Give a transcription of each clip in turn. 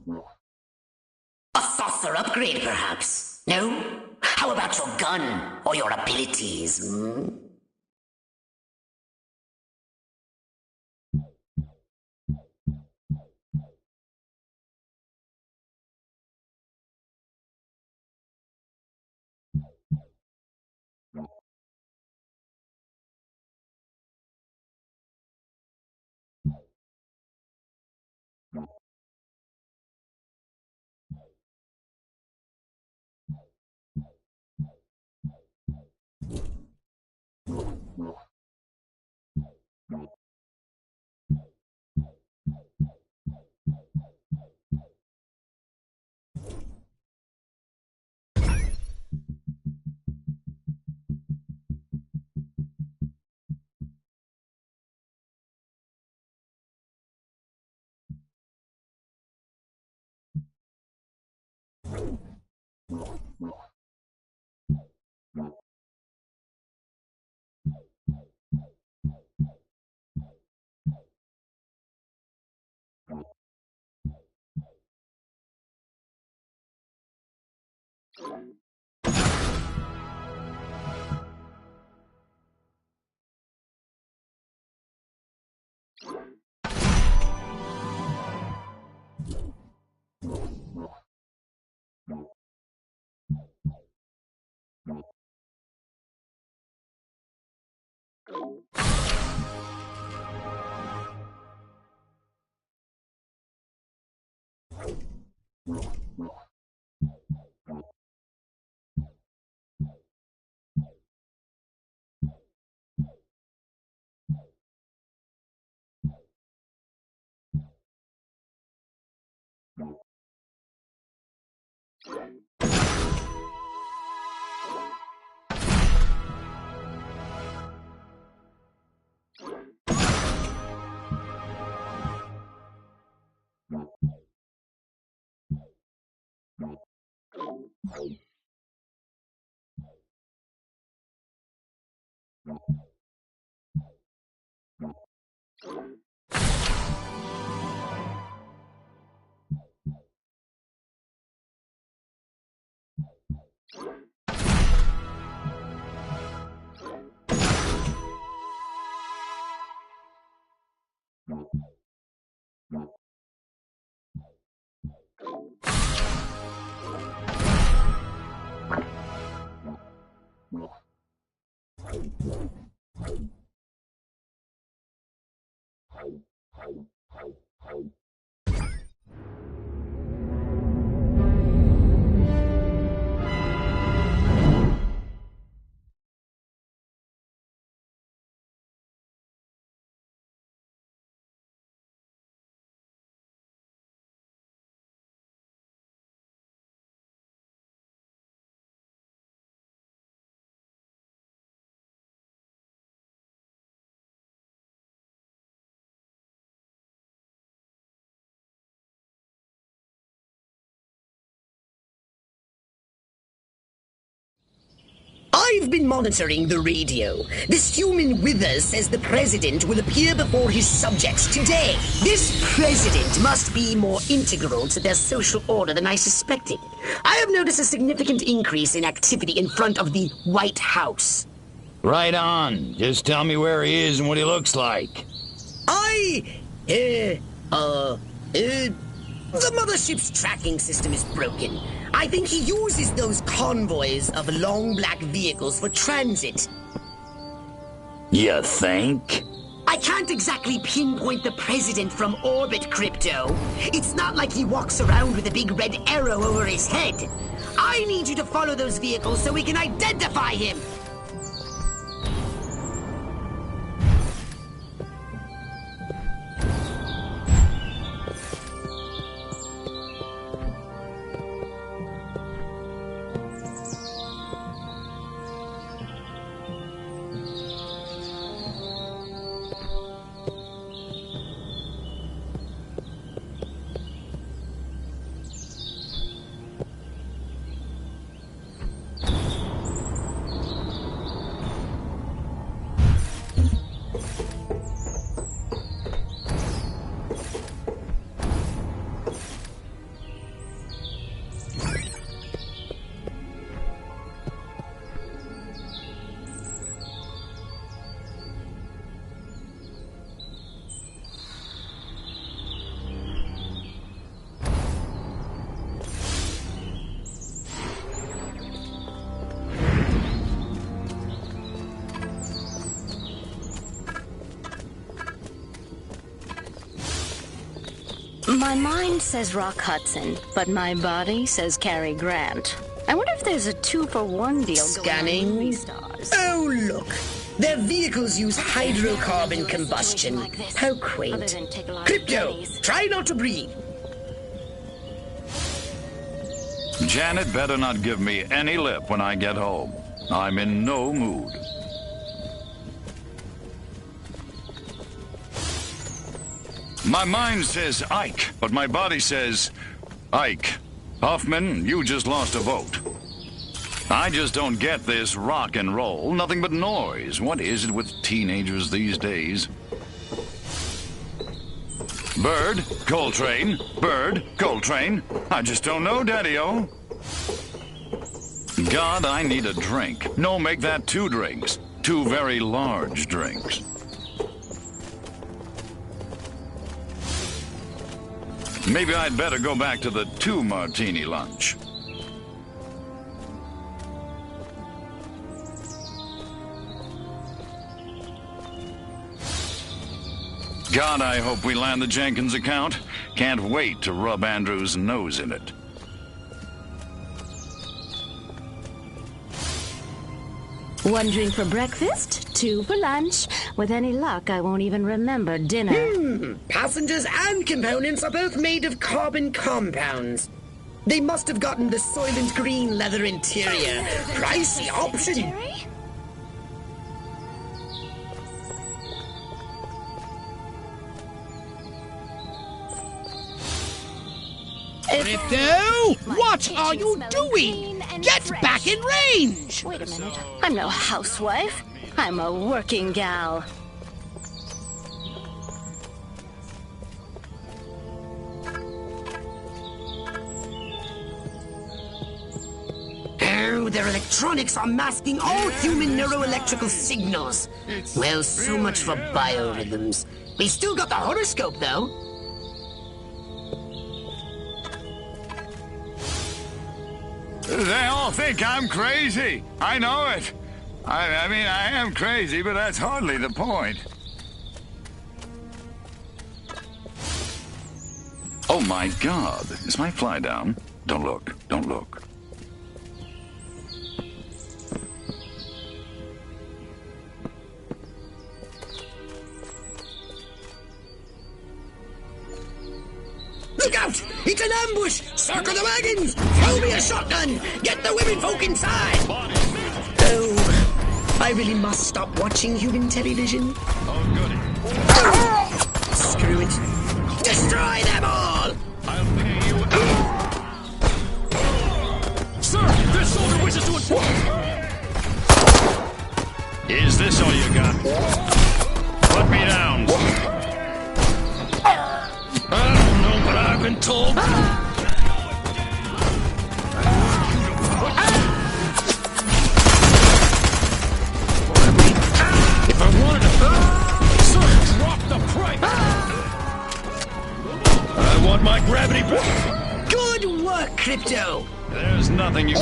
A saucer upgrade, perhaps? No? How about your gun or your abilities? I've been monitoring the radio. This human Withers says the president will appear before his subjects today. This president must be more integral to their social order than I suspected. I have noticed a significant increase in activity in front of the White House. Right on. Just tell me where he is and what he looks like. The mothership's tracking system is broken. I think he uses those convoys of long black vehicles for transit. You think? I can't exactly pinpoint the president from orbit, Crypto. It's not like he walks around with a big red arrow over his head. I need you to follow those vehicles so we can identify him. My mind says Rock Hudson, but my body says Cary Grant. I wonder if there's a 2-for-1 deal Scanning. going on movie stars. Oh, look. Their vehicles use hydrocarbon combustion. How quaint. Crypto, try not to breathe. Janet better not give me any lip when I get home. I'm in no mood. My mind says Ike, but my body says Ike. Hoffman, you just lost a vote. I just don't get this rock and roll. Nothing but noise. What is it with teenagers these days? Bird, Coltrane. Bird, Coltrane. I just don't know, Daddy-O. God, I need a drink. No, make that 2 drinks. 2 very large drinks. Maybe I'd better go back to the 2-martini lunch. God, I hope we land the Jenkins account. Can't wait to rub Andrew's nose in it. One drink for breakfast, 2 for lunch. With any luck, I won't even remember dinner. Passengers and components are both made of carbon compounds. They must have gotten the Soylent Green leather interior. Pricey option. Crypto, what are you doing? Get back in range! Wait a minute. I'm no housewife. I'm a working gal. Oh, their electronics are masking all human neuroelectrical signals. Well, so much for biorhythms. We still got the horoscope, though. They all think I'm crazy. I know it. I mean, I am crazy, but that's hardly the point. Oh my God. Is my fly down? Don't look. Don't look. Look out! It's an ambush! Circle the wagons! Throw me a shotgun! Get the women folk inside! Oh, I really must stop watching human television. Oh, goody. Screw it. Destroy them all! I'll pay you. Sir, this soldier wishes to inform. Is this all you got? Put me down. I don't know, but I've been told. If I wanted to, sir, drop the price. I want my gravity back. Good work, Crypto! There's nothing you...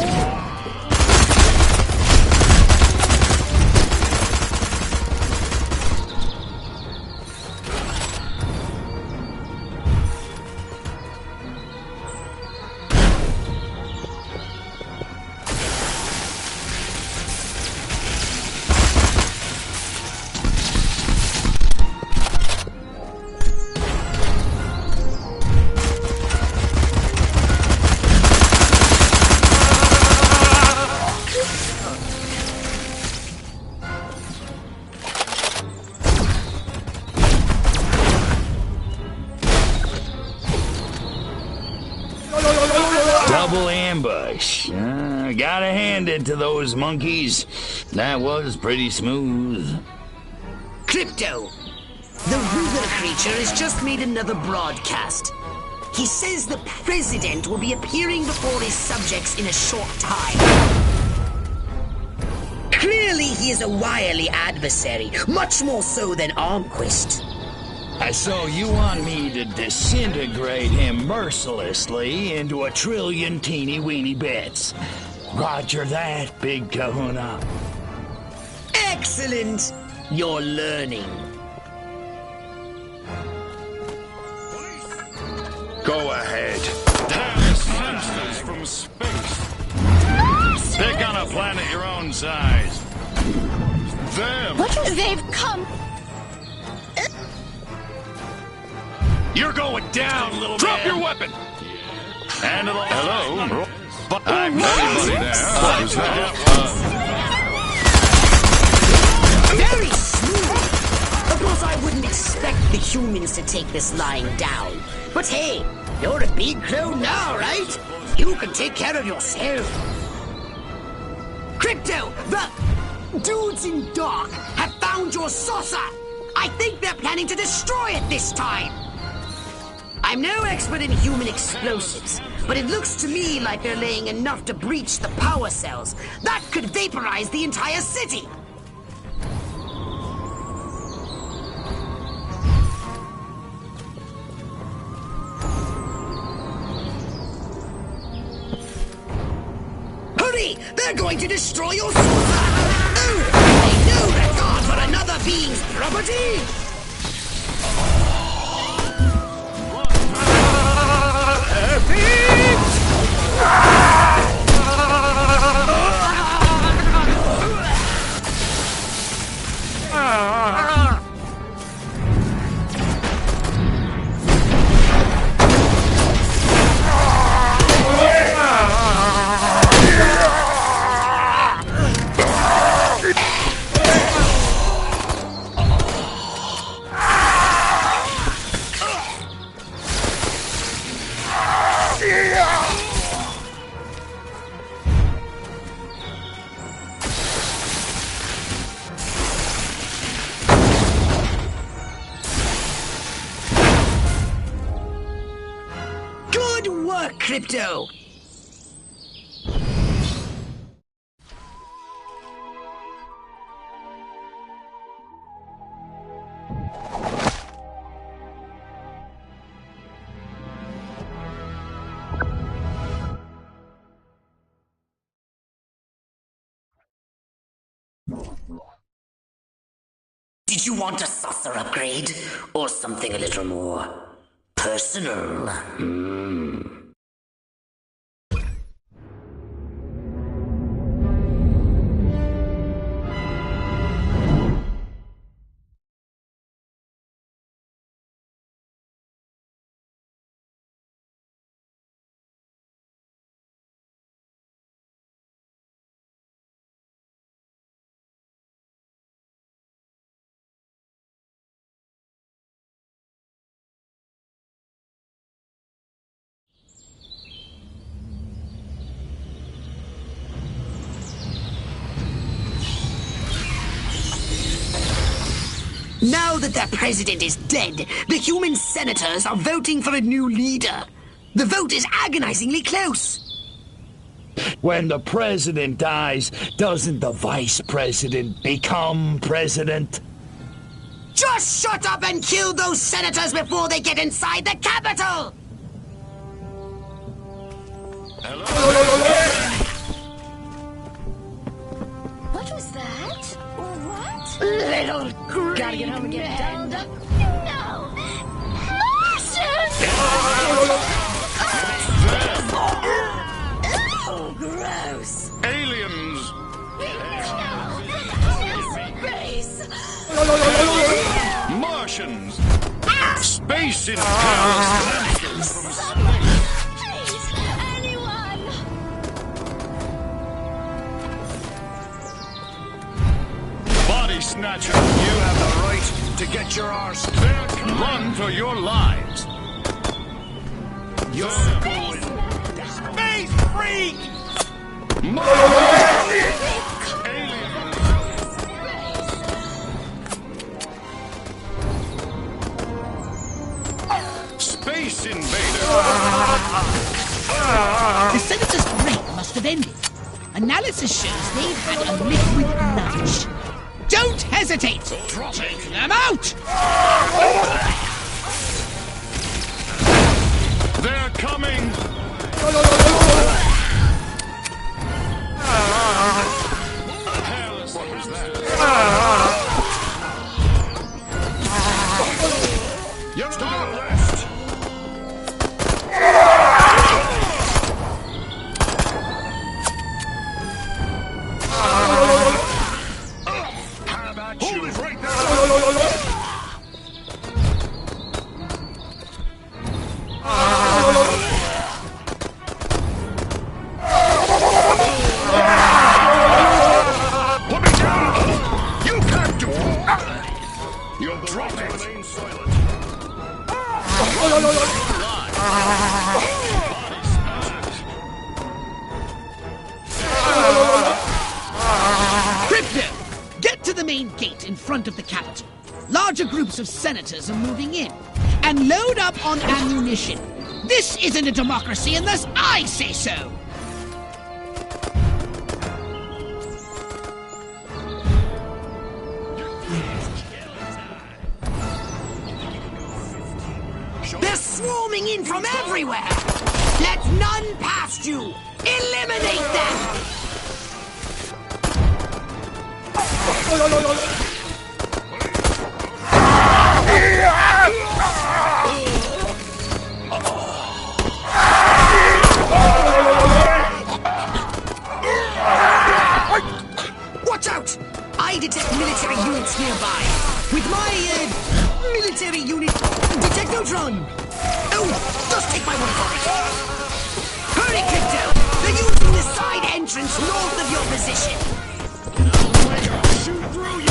Double ambush. Gotta hand it to those monkeys. That was pretty smooth. Crypto! The Ruger creature has just made another broadcast. He says the president will be appearing before his subjects in a short time. Clearly he is a wily adversary, much more so than Armquist. So you want me to disintegrate him mercilessly into a trillion teeny-weeny bits. Roger that, big kahuna. Excellent! You're learning. Go ahead. Monsters from space. Pick on a planet your own size. Them. They've come. You're going down, little Drop man. Your weapon. And hello. I'm anybody there. Who's that? Very smooth. Of course, I wouldn't expect the humans to take this lying down. But hey, you're a big crow now, right? You can take care of yourself. Crypto, the dudes in dark have found your saucer. I think they're planning to destroy it this time. I'm no expert in human explosives, but it looks to me like they're laying enough to breach the power cells. That could vaporize the entire city. Hurry! They're going to destroy your saucer! Oh, they no regard for another being's property! Good work, Crypto! Did you want a saucer upgrade? Or something a little more personal? Now that their president is dead, the human senators are voting for a new leader. The vote is agonizingly close. When the president dies, doesn't the vice president become president? Just shut up and kill those senators before they get inside the Capitol! What was that? What? Little green Gotta get home and get man. dolled up. No! Martian! Oh, gross. Aliens. Space! Martians. Space in Paris. Please, anyone! Body snatcher, you have the right to get your arse. Run for your lives. You're going. Space freak! Space invader. The senator's break must have ended. Analysis shows they've had a liquid lunch. Don't hesitate! Take them out! They're coming. What was that? You're to the left. Crypto! Get to the main gate in front of the Capitol. Larger groups of senators are moving in. And load up on ammunition. This isn't a democracy unless I say so! They're swarming in from everywhere! Let none past you! Eliminate them! Watch out! I detect military units nearby. With my, military unit detectotron. Oh, just take my word for it. Hurry, Crypto! They're using the side entrance north of your position. Shoot through you!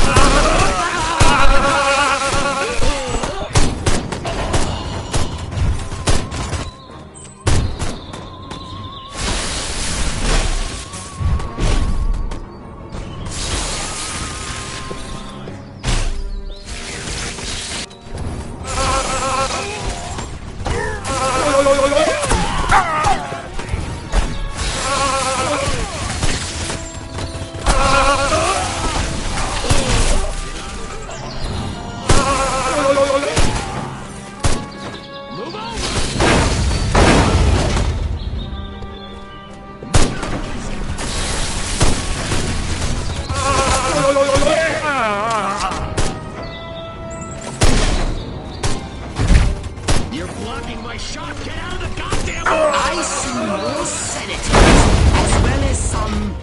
You're blocking my shot! Get out of the goddamn way! I see more senators, as well as some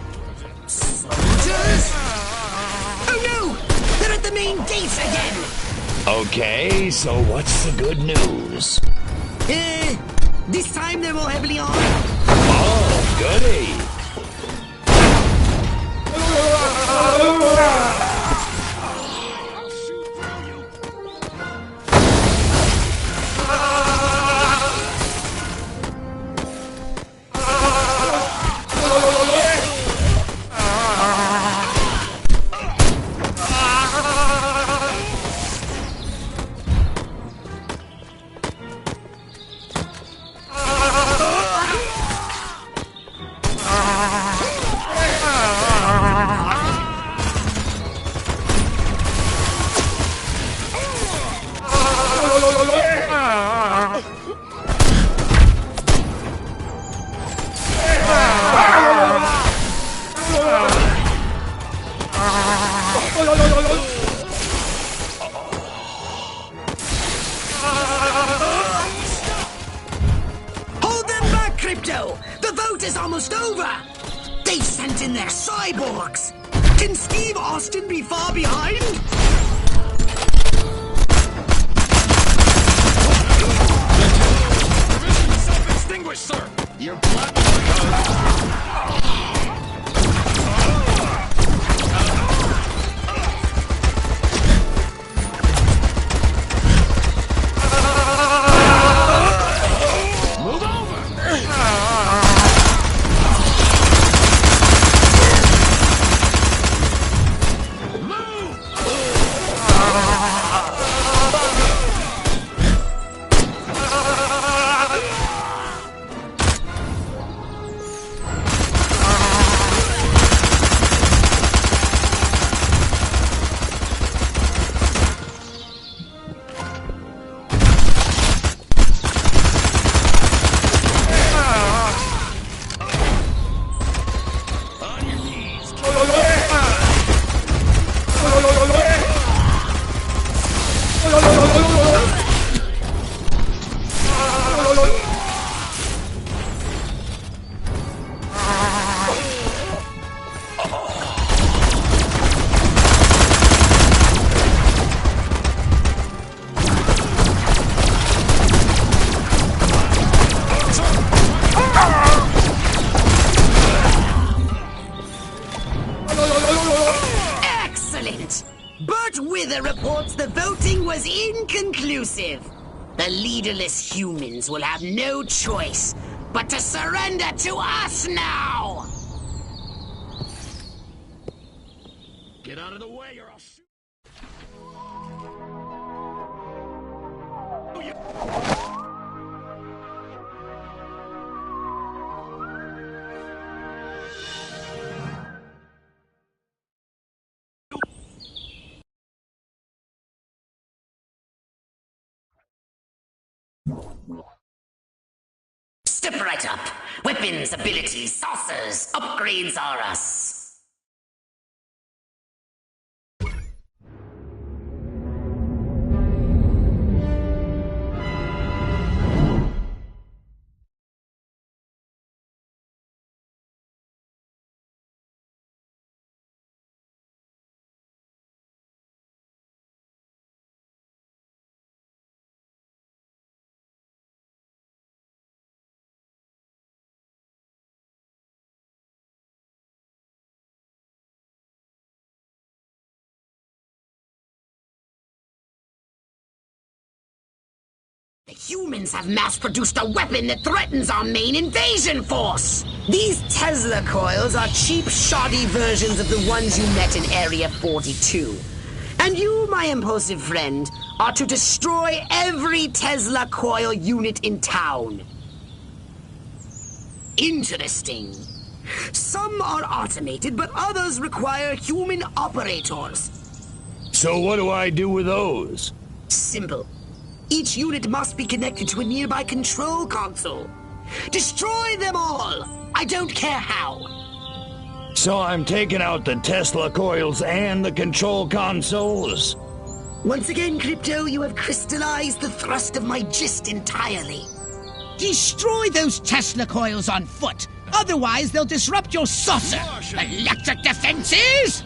soldiers. Oh no! They're at the main gate again! Okay, so what's the good news? This time they're more heavily armed. Oh, goody. Hold them back, Crypto! The vote is almost over! They've sent in their cyborgs! Can Steve Austin be far behind? Self-extinguished, sir! You're blocking Move over! Excellent! Bert Wither reports the voting was inconclusive. The leaderless humans will have no choice but to surrender to us now! out of the way or I'll shoot. Step right up. Weapons, abilities, saucers, upgrades are us. The humans have mass-produced a weapon that threatens our main invasion force! These Tesla coils are cheap, shoddy versions of the ones you met in Area 42. And you, my impulsive friend, are to destroy every Tesla coil unit in town. Interesting. Some are automated, but others require human operators. So what do I do with those? Simple. Each unit must be connected to a nearby control console. Destroy them all! I don't care how. So I'm taking out the Tesla coils and the control consoles? Once again, Crypto, you have crystallized the thrust of my gist entirely. Destroy those Tesla coils on foot. Otherwise, they'll disrupt your saucer. Electric defenses!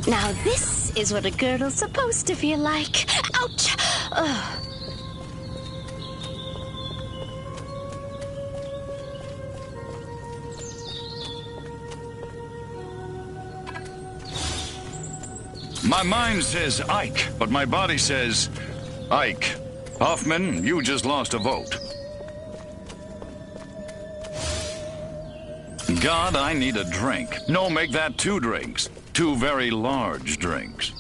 Now this is what a girdle's supposed to feel like. Ouch! Ugh. My mind says Ike, but my body says Ike. Hoffman, you just lost a vote. God, I need a drink. No, make that 2 drinks. 2 very large drinks.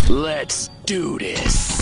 Let's do this.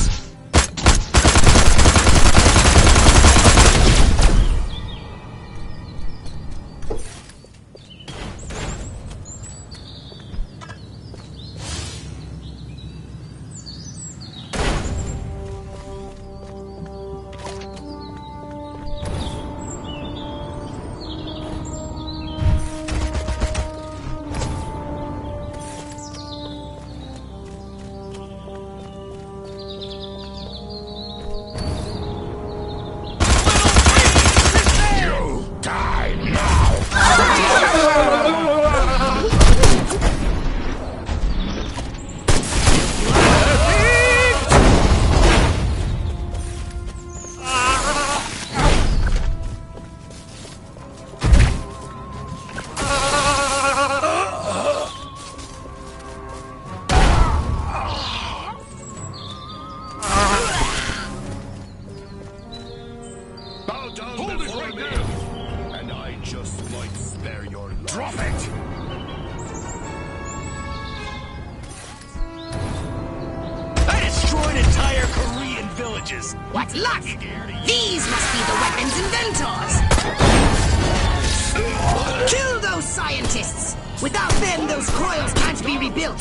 Drop it! I destroyed entire Korean villages. just... What luck! These must be the weapons inventors! Kill those scientists! Without them, those coils can't be rebuilt!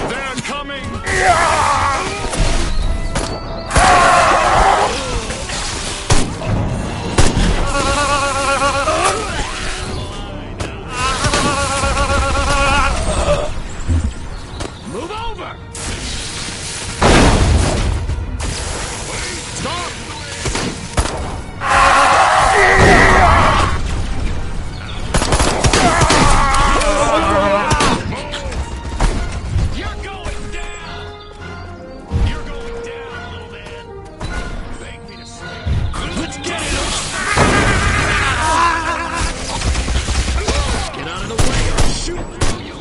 They're coming! Move over! Stop! You're going down! You're going down, little man! Beg me to stay. Let's get it up! Get out of the way or I'll shoot through you!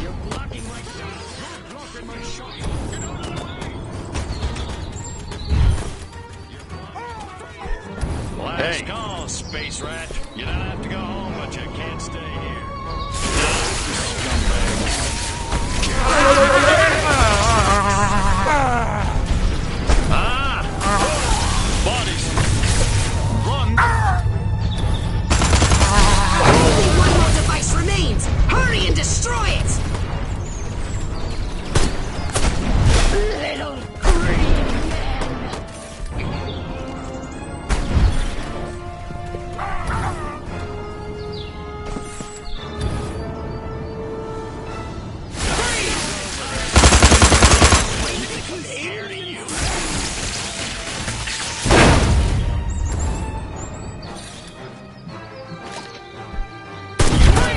You're blocking my shot! You're blocking my shot! Get out of the way! Last call, space rat. You don't have to go home, but you can't stay here. Bodies! Run! Only one more device remains! Hurry and destroy it! Little green men! Scared of you.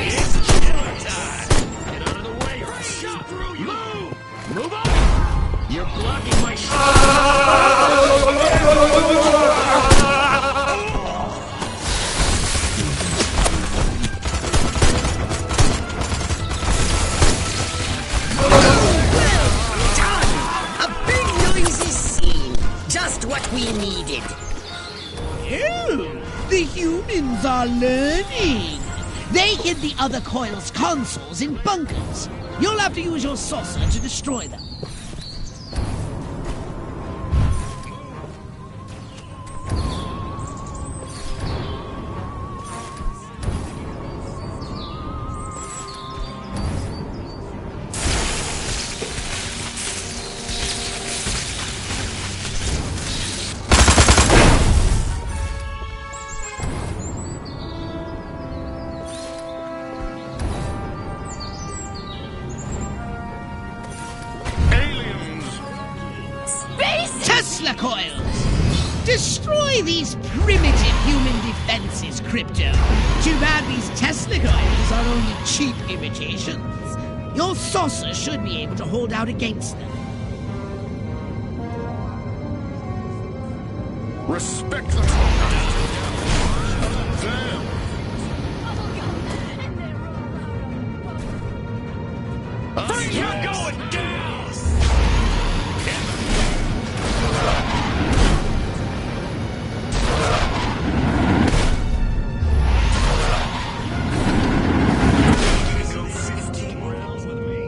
It's killer time! Get out of the way or I'll shoot through you! Move! Move on! You're blocking my shot! Done! A big noisy scene! Just what we needed. Oh, the humans are learning. They hid the other coil's consoles in bunkers. You'll have to use your saucer to destroy them. Aliens! Tesla coils! Destroy these primitive human defenses, Crypto. Too bad these Tesla coils are only cheap imitations. Your saucer should be able to hold out against them. Respect the Damn! You're going down! Go 15 rounds with me.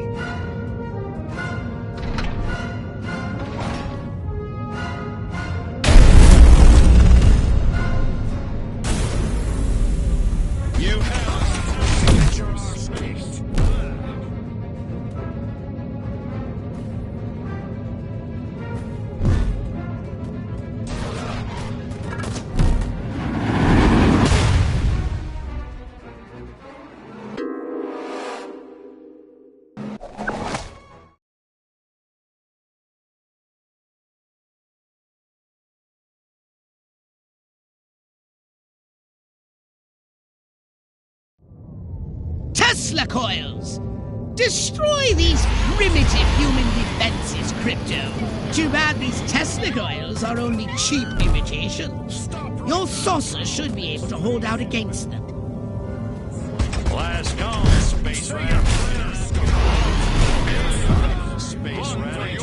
You have your space. Tesla coils! Destroy these primitive human defenses, Crypto. Too bad these Tesla coils are only cheap imitations. Your saucer should be able to hold out against them. Last call, space rat. Space rat.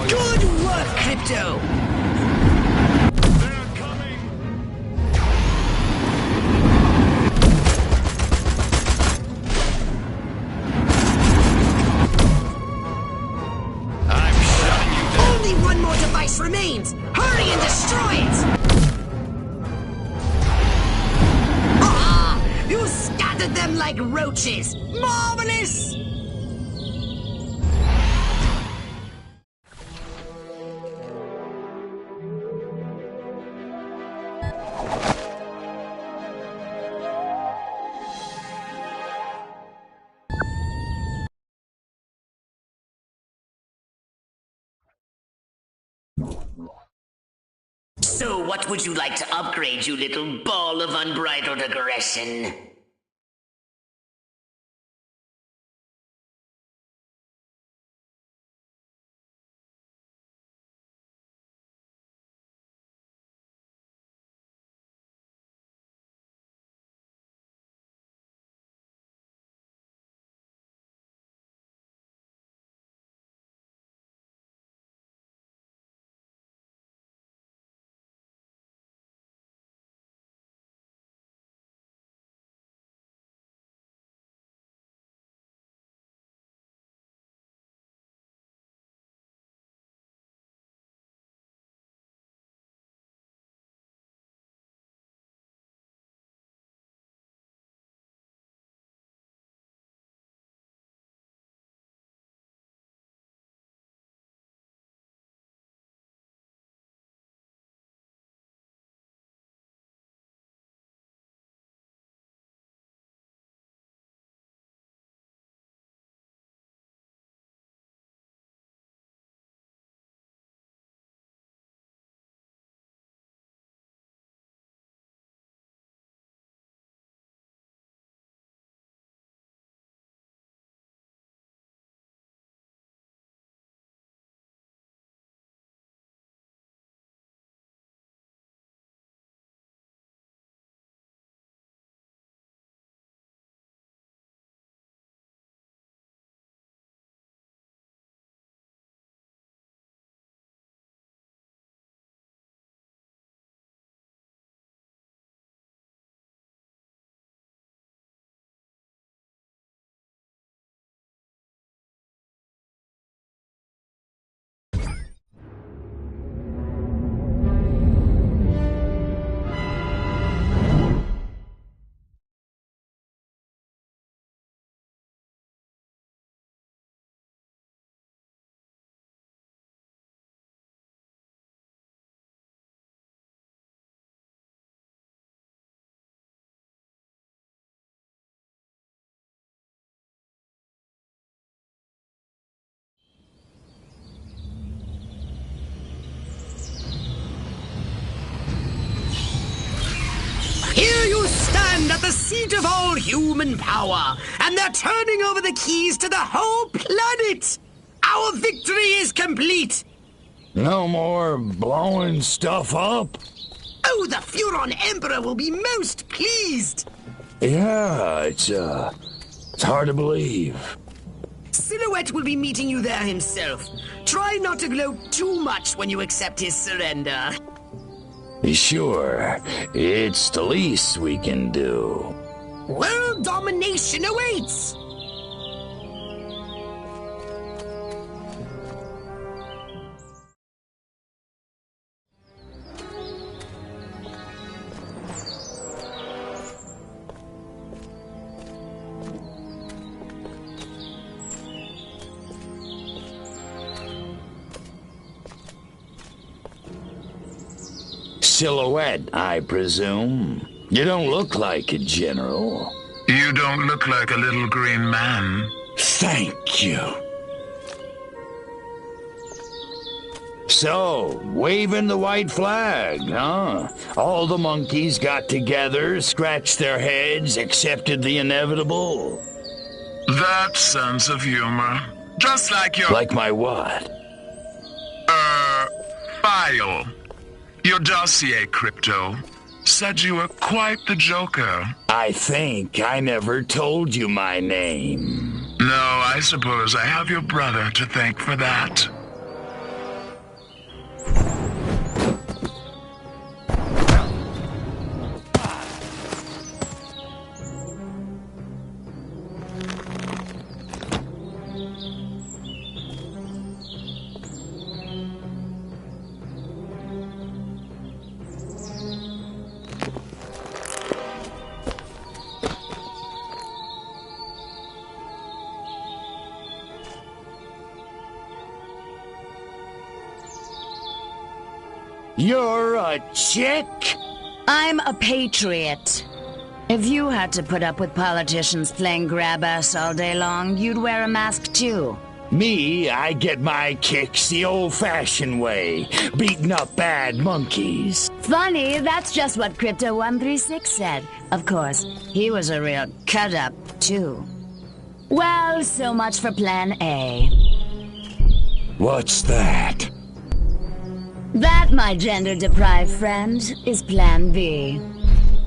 Good work, Crypto! They're coming! them like roaches. Marvelous! So what would you like to upgrade, you little ball of unbridled aggression? Here you stand at the seat of all human power, and they're turning over the keys to the whole planet! Our victory is complete! No more blowing stuff up? Oh, the Furon Emperor will be most pleased! Yeah, it's hard to believe. Silhouette will be meeting you there himself. Try not to glow too much when you accept his surrender. Sure, it's the least we can do. World domination awaits! Silhouette, I presume. You don't look like a general. You don't look like a little green man. Thank you. So, waving the white flag, huh? All the monkeys got together, scratched their heads, accepted the inevitable. That sense of humor. Just like your... Like my what? File. Your dossier, Crypto, said you were quite the joker. I think I never told you my name. No, I suppose I have your brother to thank for that. You're a chick? I'm a patriot. If you had to put up with politicians playing grab-ass all day long, you'd wear a mask too. Me, I get my kicks the old-fashioned way, beating up bad monkeys. Funny, that's just what Crypto136 said. Of course, he was a real cut-up, too. Well, so much for Plan A. What's that? That, my gender-deprived friend, is Plan B.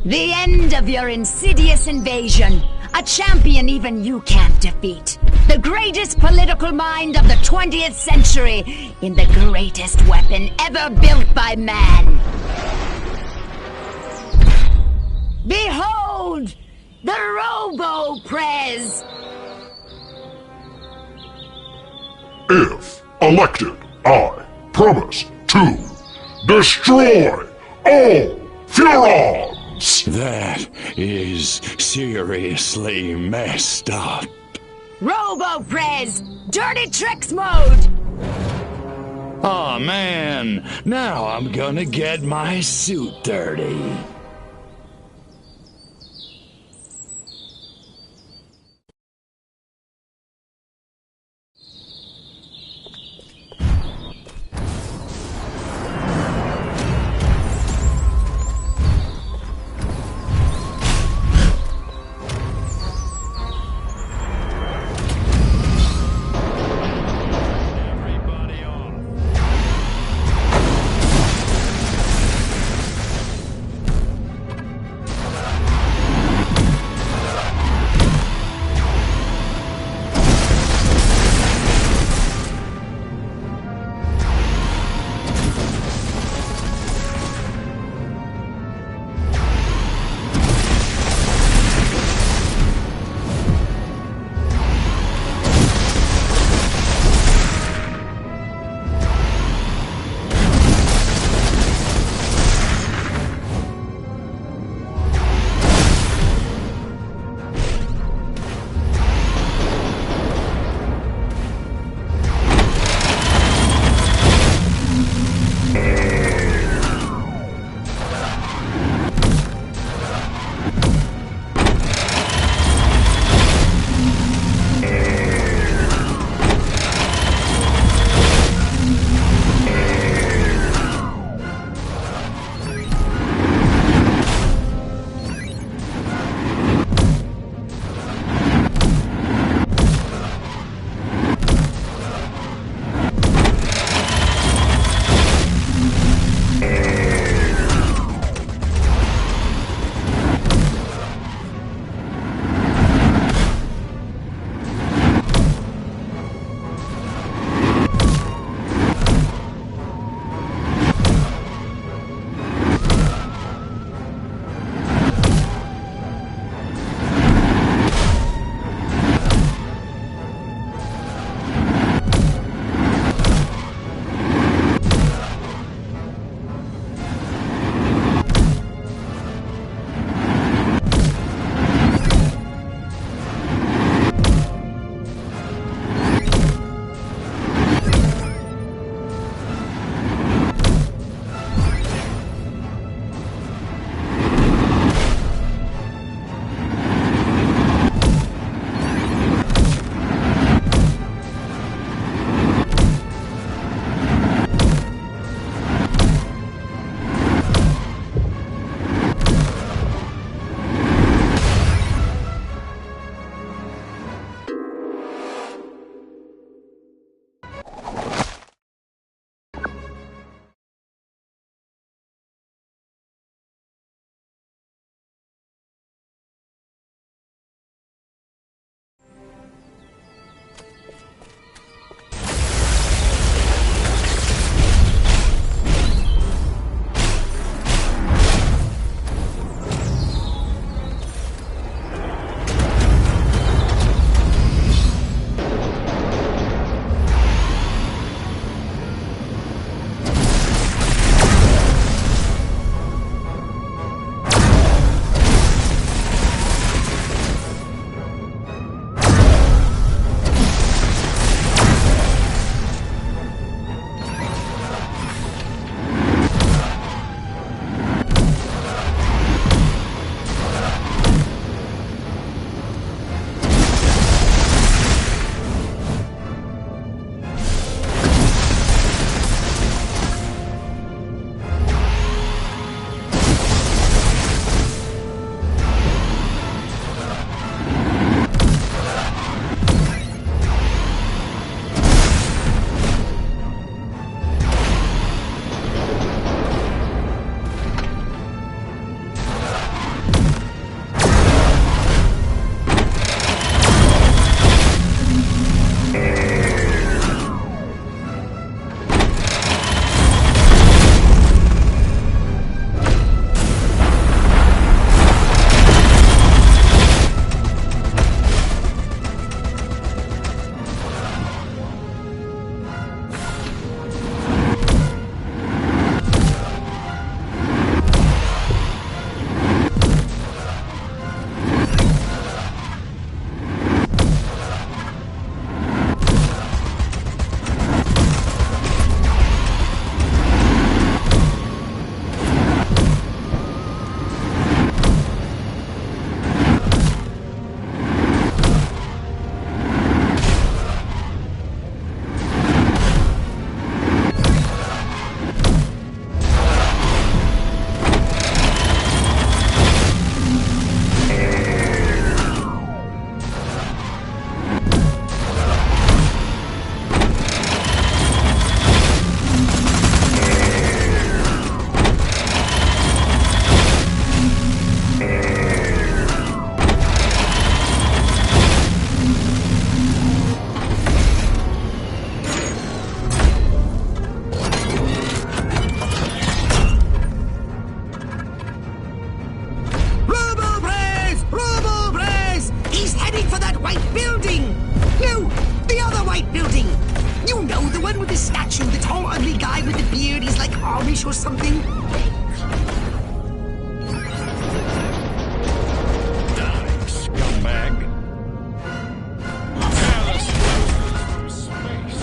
The end of your insidious invasion. A champion even you can't defeat. The greatest political mind of the 20th century in the greatest weapon ever built by man. Behold! The Robo-Prez! If elected, I promise to destroy all Furons! That is seriously messed up. Robo-Prez! Dirty Tricks Mode! Aw, man. Now I'm gonna get my suit dirty. Amish or something? Die, scumbag. Careless from space.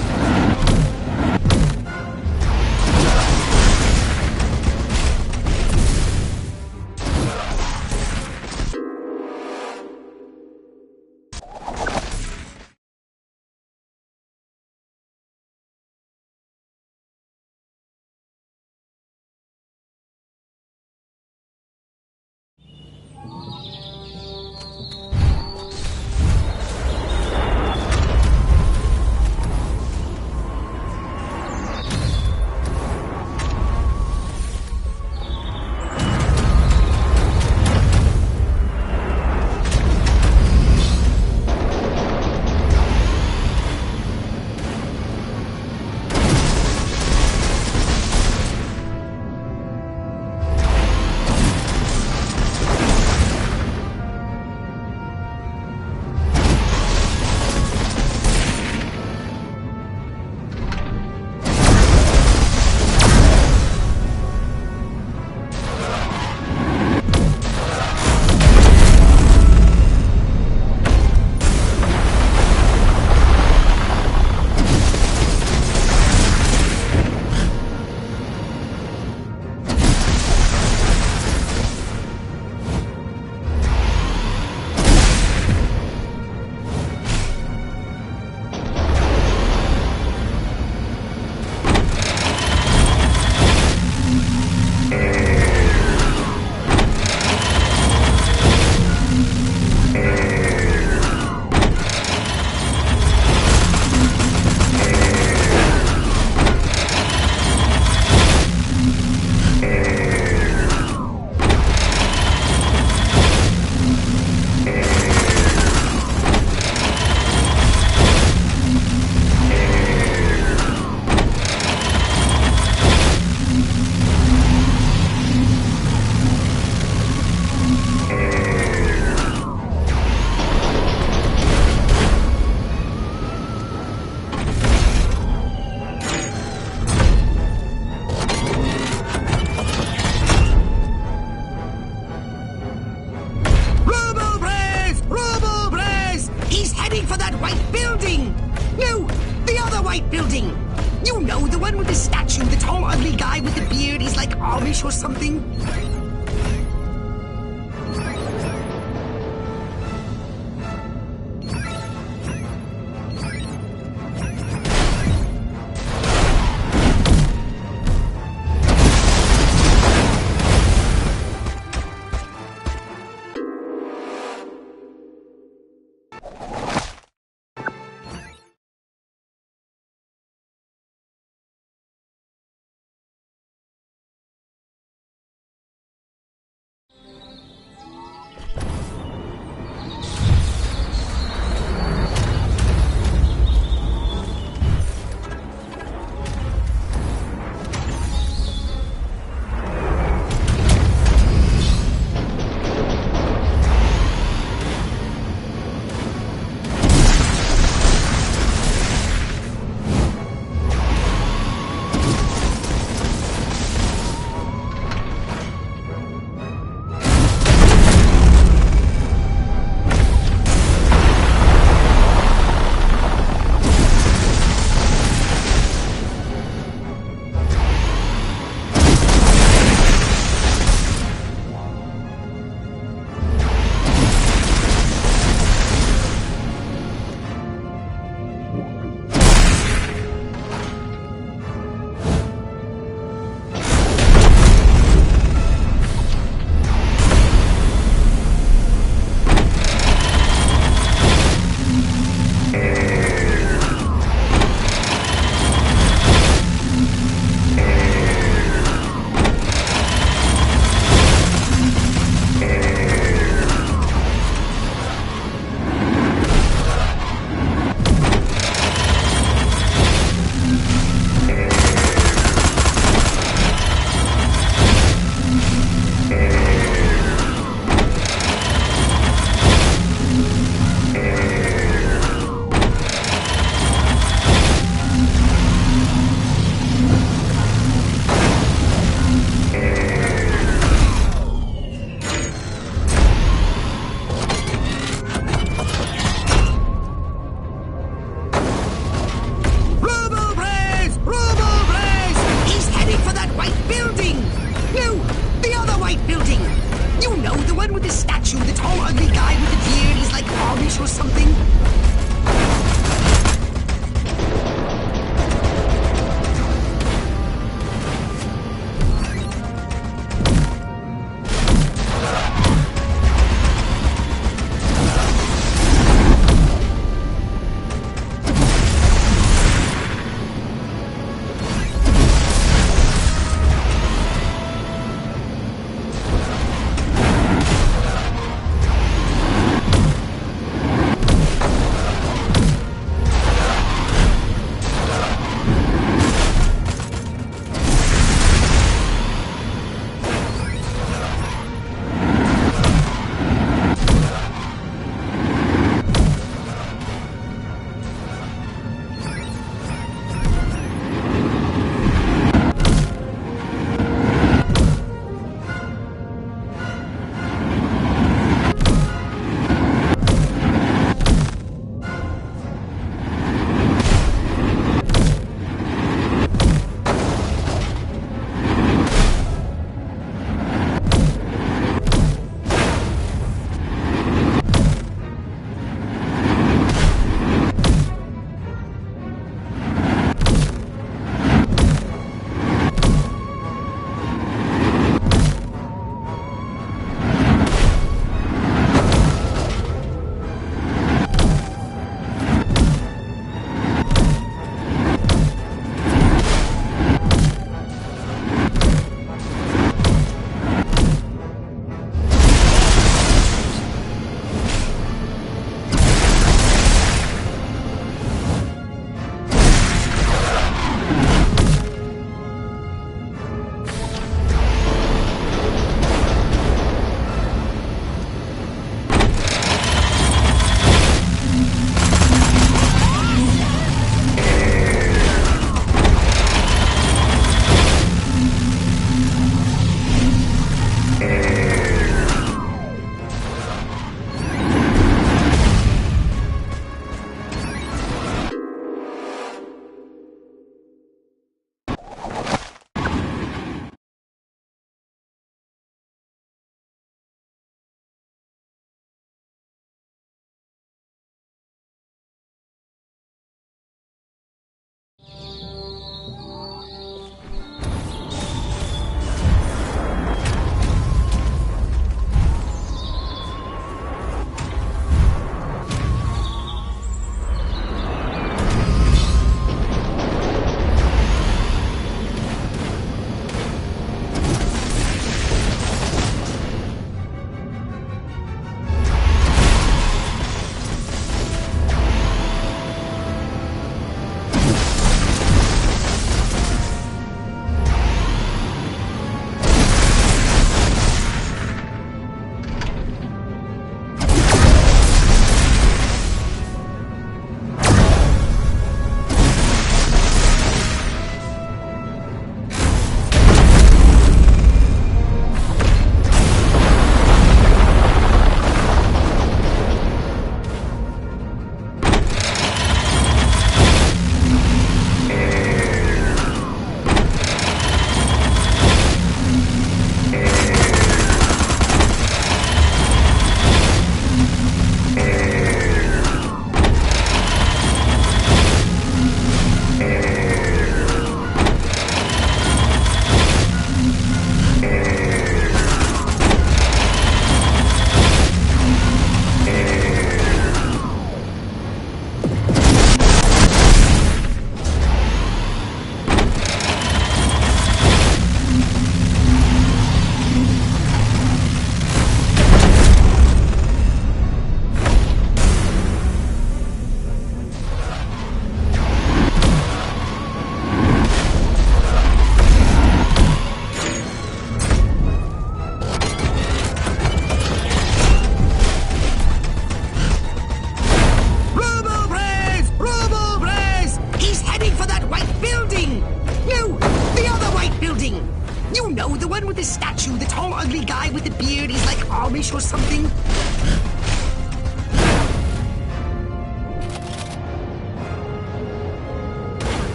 You know, the one with the statue, the tall, ugly guy with the beard. He's like Amish or something.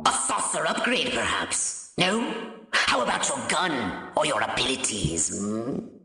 A saucer upgrade, perhaps? No? How about your gun or your abilities? Hmm?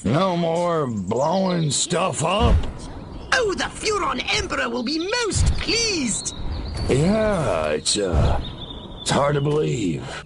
No more blowing stuff up? Oh, the Furon Emperor will be most pleased! Yeah, it's hard to believe.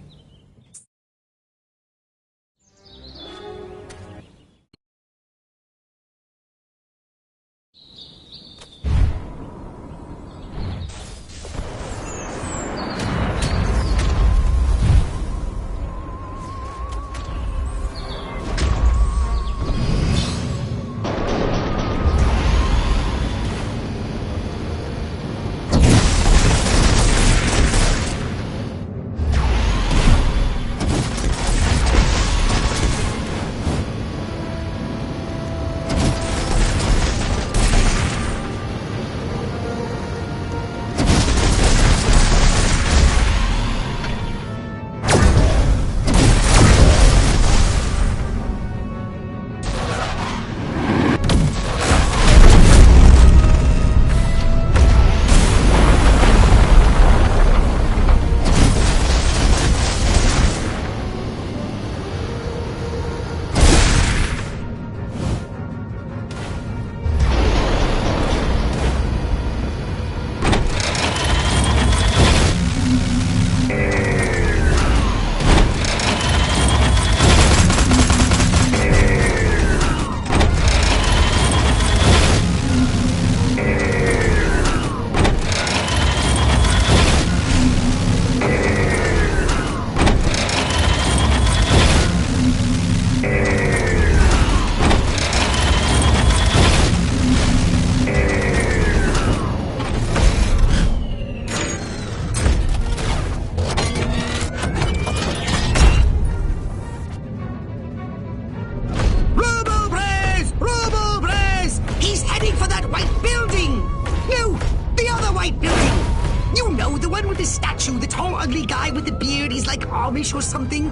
Amish or something?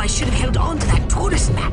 I should have held on to that tourist map.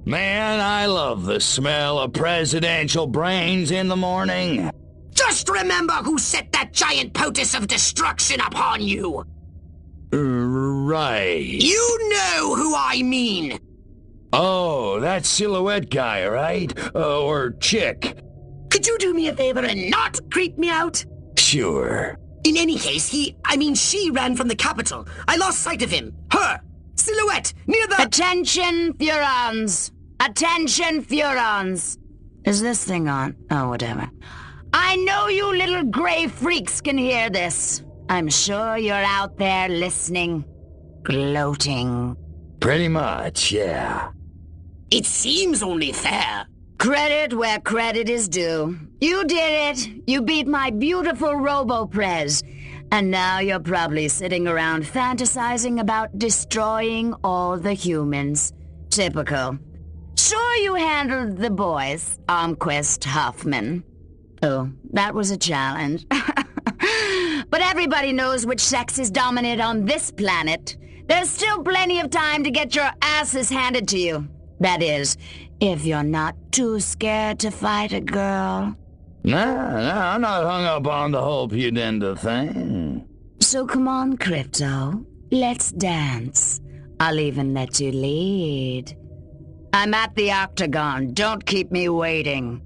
Man, I love the smell of presidential brains in the morning. Just remember who set that giant potus of destruction upon you! Right. You know who I mean! Oh, that silhouette guy, right? Or chick. Could you do me a favor and not creep me out? Sure. In any case, she ran from the Capitol. I lost sight of him. Her! Silhouette! Near the— Attention, Furons! Attention, Furons! Is this thing on? Oh, whatever. I know you little gray freaks can hear this. I'm sure you're out there listening. Gloating. Pretty much, yeah. It seems only fair. Credit where credit is due. You did it. You beat my beautiful Robo-Prez. And now you're probably sitting around fantasizing about destroying all the humans. Typical. Sure, you handled the boys, Armquist, Huffman. Oh, that was a challenge. But everybody knows which sex is dominant on this planet. There's still plenty of time to get your asses handed to you. That is, if you're not too scared to fight a girl. Nah, I'm not hung up on the whole Pudenda thing. So come on, Crypto. Let's dance. I'll even let you lead. I'm at the Octagon. Don't keep me waiting.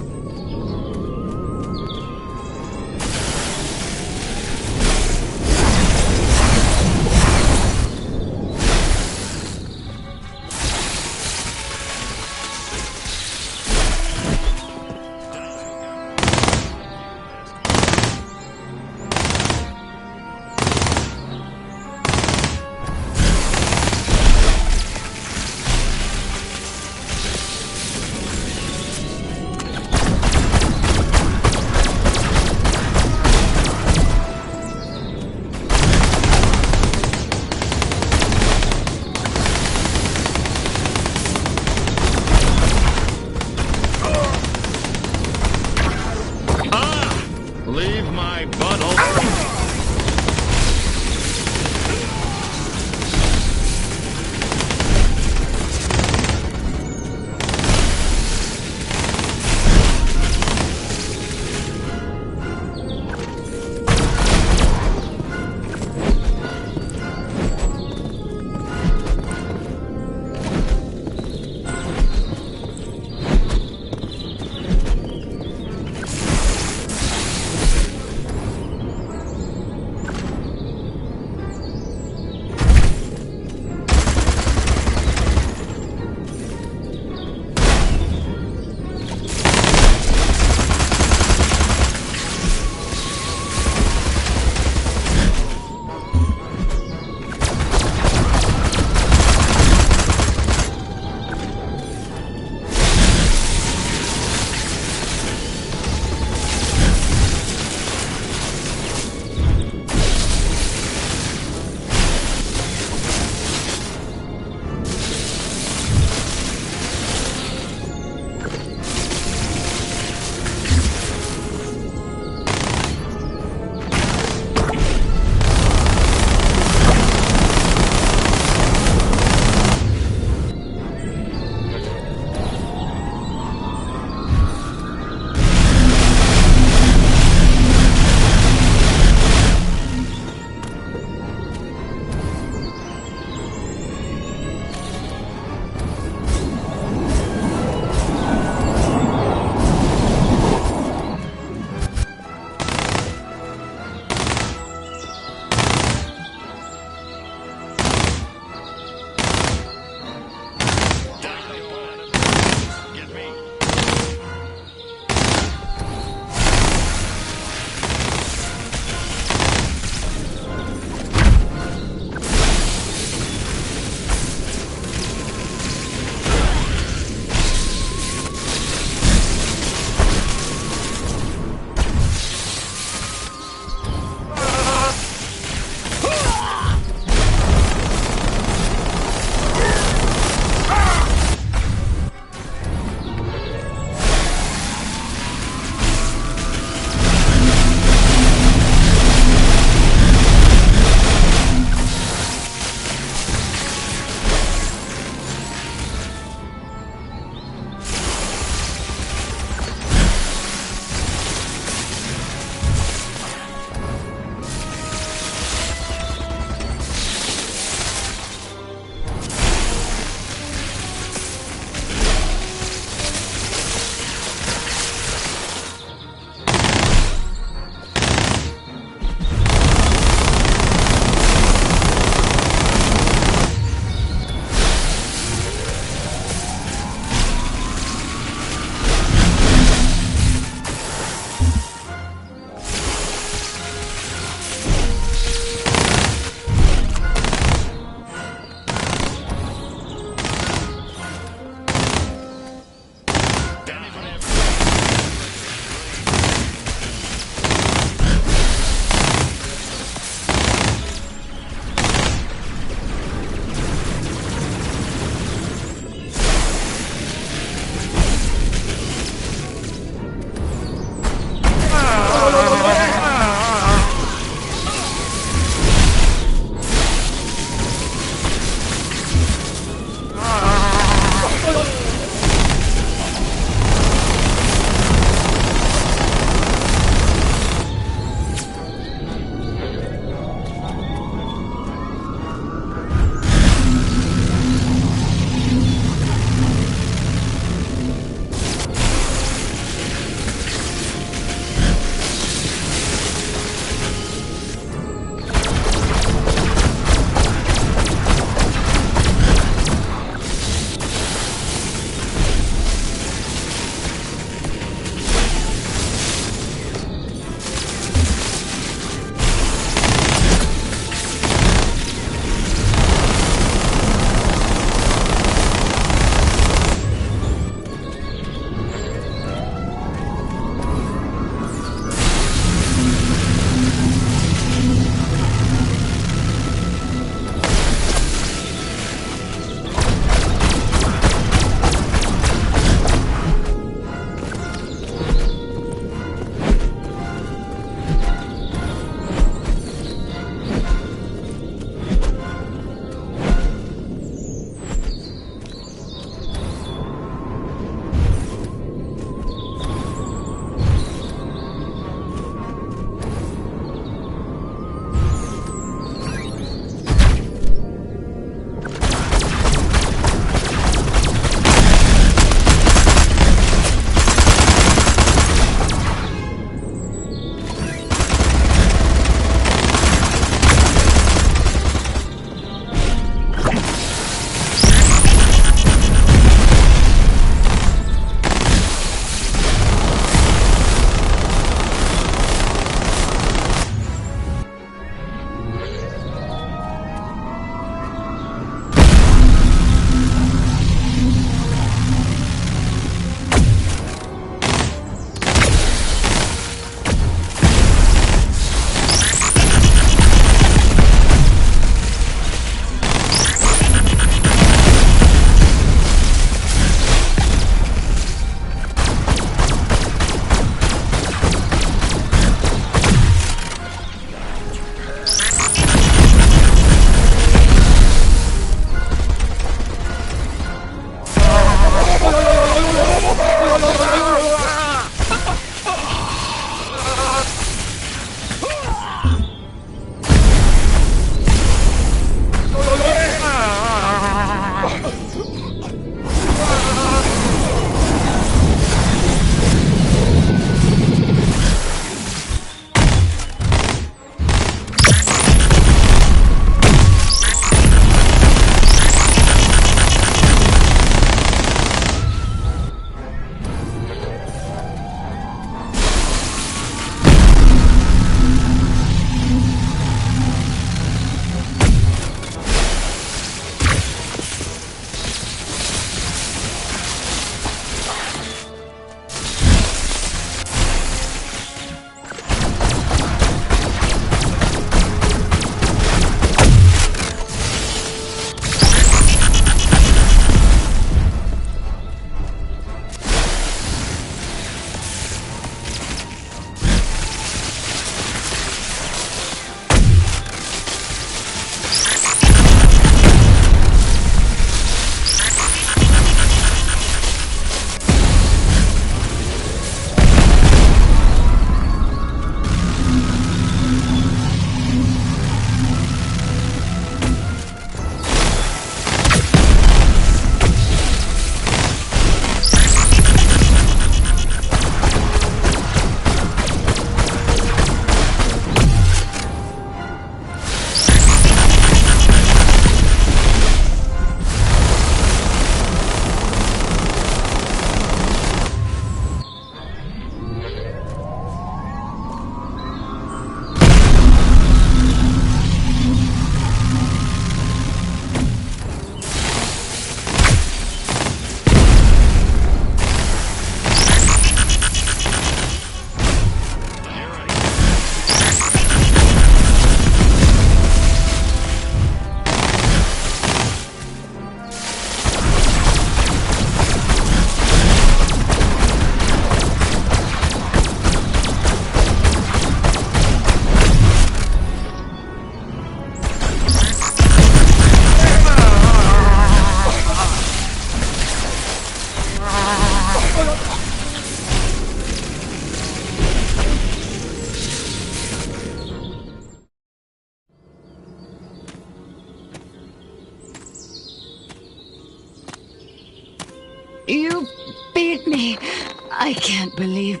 I can't believe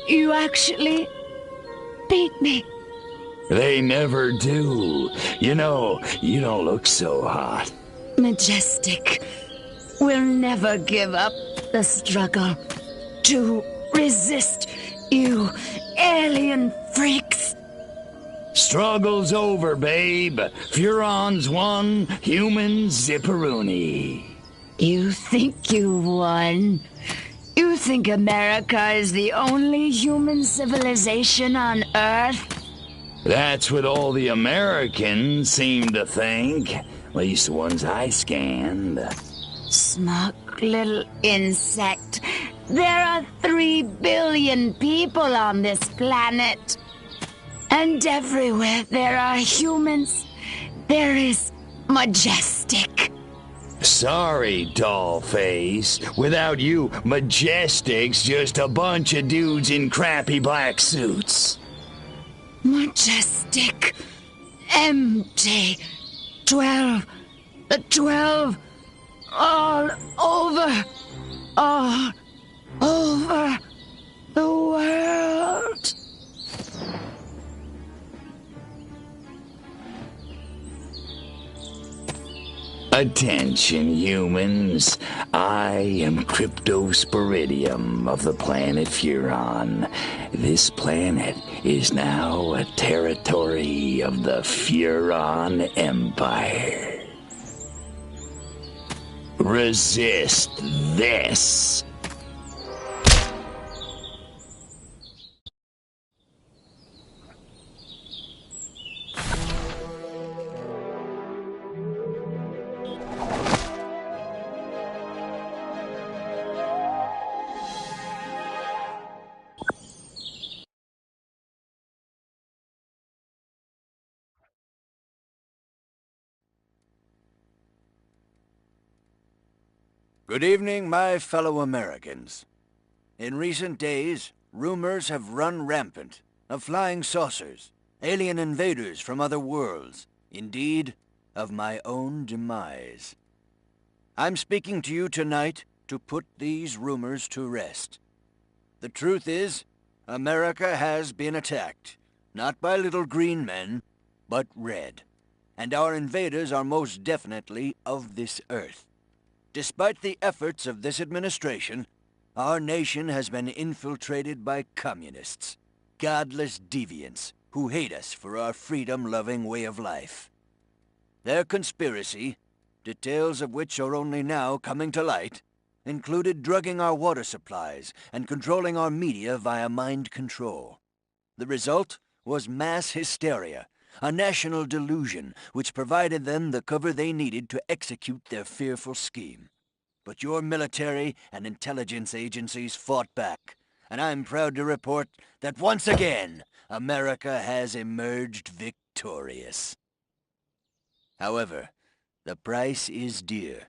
you actually beat me. They never do. You know, you don't look so hot. Majestic will never give up the struggle to resist you alien freaks. Struggle's over, babe. Furon's won, humans zipperoonie. You think you won? You think America is the only human civilization on Earth? That's what all the Americans seem to think. At least the ones I scanned. Smug little insect. There are 3 billion people on this planet. And everywhere there are humans, there is Majestic. Sorry, Dollface. Without you, Majestic's just a bunch of dudes in crappy black suits. Majestic. Empty. 12. The 12. All over. All over the world. Attention, humans. I am Cryptosporidium of the planet Furon. This planet is now a territory of the Furon Empire. Resist this. Good evening, my fellow Americans. In recent days, rumors have run rampant of flying saucers, alien invaders from other worlds, indeed, of my own demise. I'm speaking to you tonight to put these rumors to rest. The truth is, America has been attacked, not by little green men, but red. And our invaders are most definitely of this earth. Despite the efforts of this administration, our nation has been infiltrated by communists, godless deviants who hate us for our freedom-loving way of life. Their conspiracy, details of which are only now coming to light, included drugging our water supplies and controlling our media via mind control. The result was mass hysteria, a national delusion which provided them the cover they needed to execute their fearful scheme. But your military and intelligence agencies fought back, and I'm proud to report that once again, America has emerged victorious. However, the price is dear.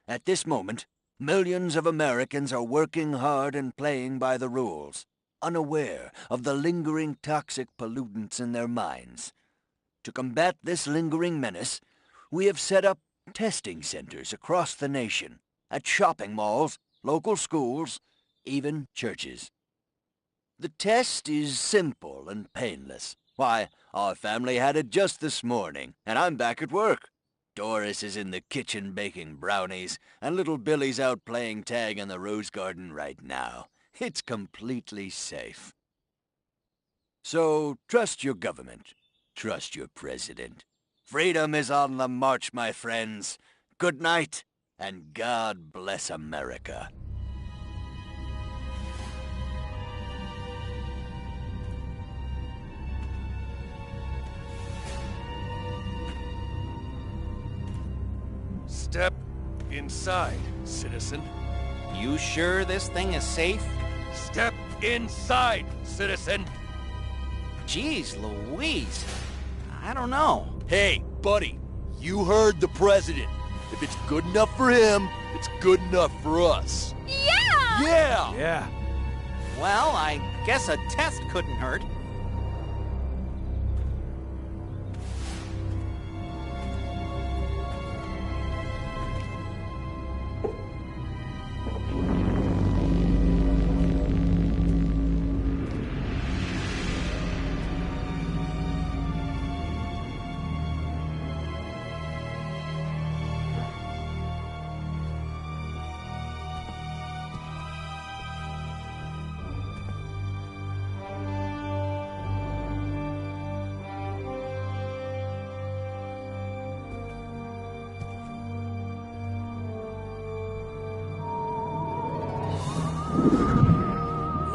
At this moment, millions of Americans are working hard and playing by the rules, unaware of the lingering toxic pollutants in their minds. To combat this lingering menace, we have set up testing centers across the nation, at shopping malls, local schools, even churches. The test is simple and painless. Why, our family had it just this morning, and I'm back at work. Doris is in the kitchen baking brownies, and little Billy's out playing tag in the rose garden right now. It's completely safe. So, trust your government. Trust your president. Freedom is on the march, my friends. Good night, and God bless America. Step inside, citizen. You sure this thing is safe? Step inside, citizen. Jeez Louise. I don't know. Hey, buddy, you heard the president. If it's good enough for him, it's good enough for us. Yeah! Yeah! Yeah. Well, I guess a test couldn't hurt.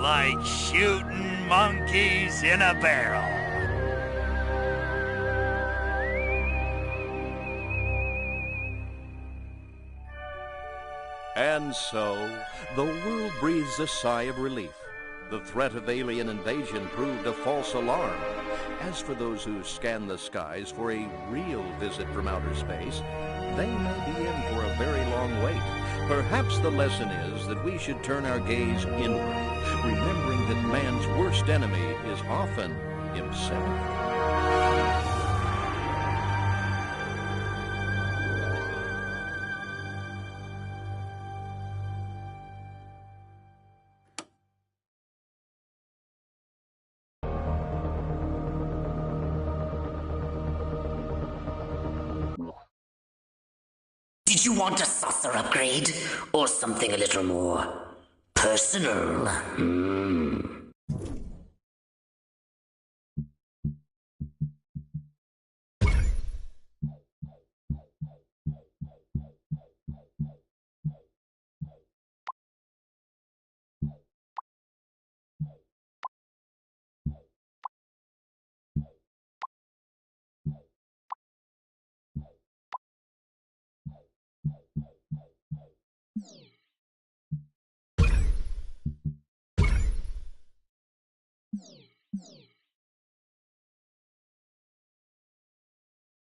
like shooting monkeys in a barrel. And so, the world breathes a sigh of relief. The threat of alien invasion proved a false alarm. As for those who scan the skies for a real visit from outer space, they may be in for a very long wait. Perhaps the lesson is that we should turn our gaze inward, remembering that man's worst enemy is often himself. Did you want a saucer upgrade? Or something a little more personal?